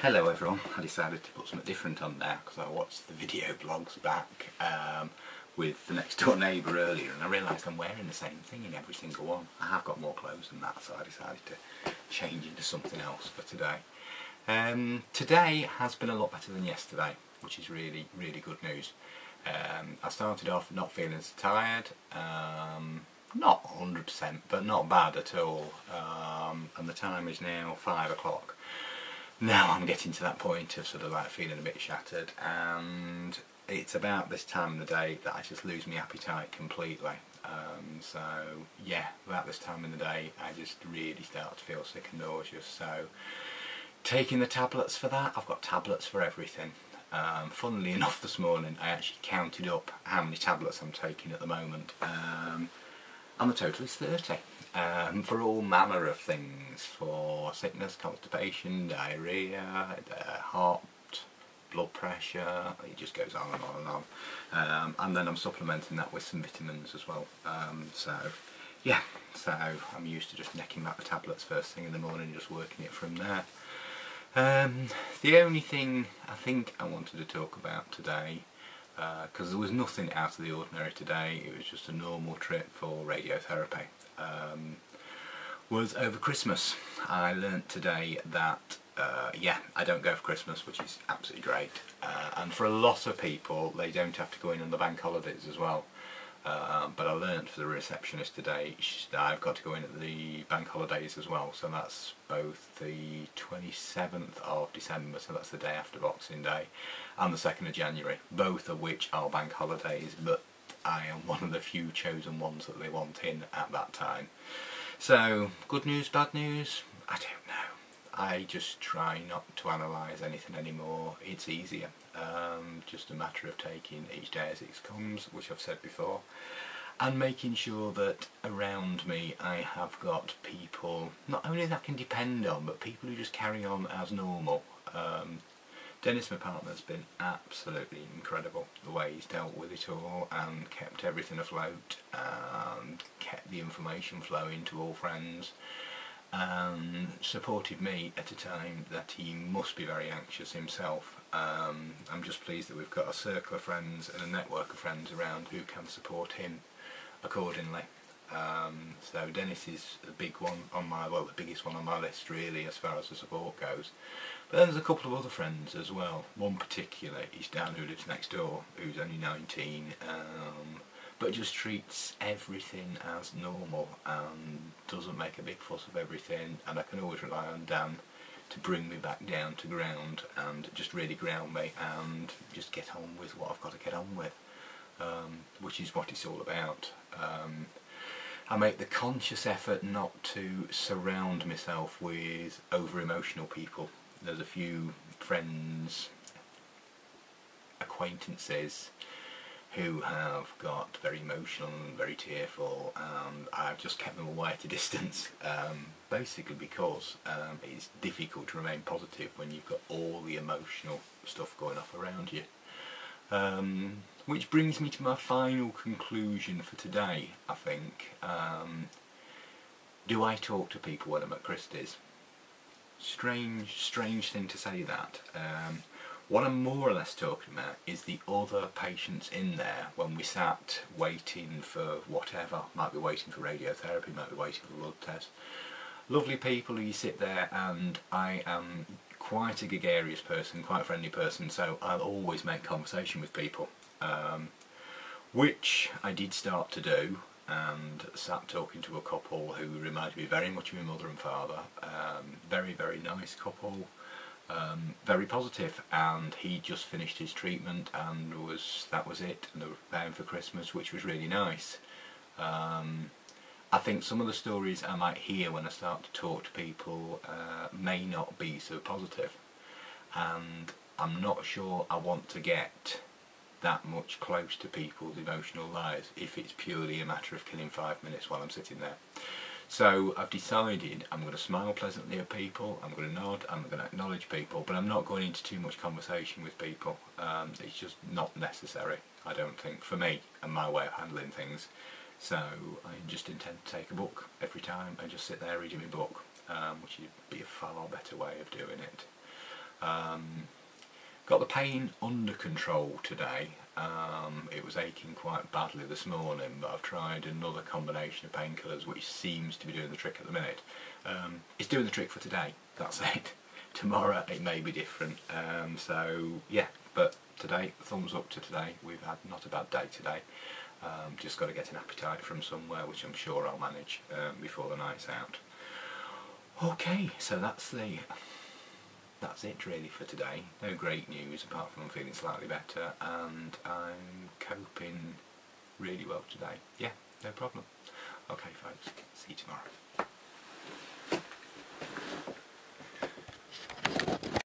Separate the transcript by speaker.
Speaker 1: Hello everyone, I decided to put something different on now because I watched the video blogs back with the next door neighbour earlier, and I realised I'm wearing the same thing in every single one. I have got more clothes than that, so I decided to change into something else for today. Today has been a lot better than yesterday, which is really good news. I started off not feeling so tired, not 100% but not bad at all, and the time is now 5 o'clock. Now I'm getting to that point of sort of like feeling a bit shattered, and it's about this time of the day that I just lose my appetite completely. So yeah, about this time in the day I just really start to feel sick and nauseous, so taking the tablets for that. I've got tablets for everything. Funnily enough, this morning I actually counted up how many tablets I'm taking at the moment, and the total is 30. For all manner of things, for sickness, constipation, diarrhea, heart, blood pressure, it just goes on and on and on. And then I'm supplementing that with some vitamins as well. So yeah, so I'm used to just necking back the tablets first thing in the morning and just working it from there. The only thing I think I wanted to talk about today, because there was nothing out of the ordinary today, it was just a normal trip for radiotherapy, was over Christmas. I learnt today that yeah, I don't go for Christmas, which is absolutely great, and for a lot of people they don't have to go in on the bank holidays as well, but I learnt for the receptionist today that I've got to go in at the bank holidays as well, so that's both the 27th of December, so that's the day after Boxing Day, and the 2nd of January, both of which are bank holidays, but I am one of the few chosen ones that they want in at that time. So, good news, bad news? I don't know. I just try not to analyse anything anymore. It's easier. Just a matter of taking each day as it comes, which I've said before, and making sure that around me I have got people not only that I can depend on, but people who just carry on as normal. Dennis, my partner, has been absolutely incredible, the way he's dealt with it all and kept everything afloat and kept the information flowing to all friends and supported me at a time that he must be very anxious himself. I'm just pleased that we've got a circle of friends and a network of friends around who can support him accordingly. So Dennis is the big one on my, well, the biggest one on my list really as far as the support goes. But then there's a couple of other friends as well. One particular is Dan, who lives next door, who's only 19, but just treats everything as normal and doesn't make a big fuss of everything, and I can always rely on Dan to bring me back down to ground and just really ground me and just get on with what I've got to get on with, which is what it's all about. I make the conscious effort not to surround myself with over-emotional people. There's a few friends, acquaintances who have got very emotional and very tearful, and I've just kept them away at a distance, basically because it's difficult to remain positive when you've got all the emotional stuff going off around you. Which brings me to my final conclusion for today, I think. Do I talk to people when I'm at Christie's? Strange thing to say that. What I'm more or less talking about is the other patients in there when we sat waiting for whatever. Might be waiting for radiotherapy, might be waiting for a blood test. Lovely people who you sit there, and I am quite a gregarious person, quite a friendly person, so I'll always make conversation with people, which I did start to do, and sat talking to a couple who reminded me very much of my mother and father. Very nice couple, very positive, and he just finished his treatment and that was it, and they were preparing for Christmas, which was really nice. I think some of the stories I might hear when I start to talk to people may not be so positive, and I'm not sure I want to get that much close to people's emotional lives if it's purely a matter of killing 5 minutes while I'm sitting there. So I've decided I'm going to smile pleasantly at people, I'm going to nod, I'm going to acknowledge people, but I'm not going into too much conversation with people. It's just not necessary, I don't think, for me and my way of handling things. So I just intend to take a book every time and just sit there reading my book, which would be a far better way of doing it. Got the pain under control today. It was aching quite badly this morning, but I've tried another combination of painkillers which seems to be doing the trick at the minute. It's doing the trick for today, that's it. Tomorrow it may be different, so yeah, but today, thumbs up to today. We've had not a bad day today. Just got to get an appetite from somewhere, which I'm sure I'll manage before the night's out. Okay, so that's it really for today. No great news apart from I'm feeling slightly better and I'm coping really well today. Yeah, no problem. Okay folks, see you tomorrow.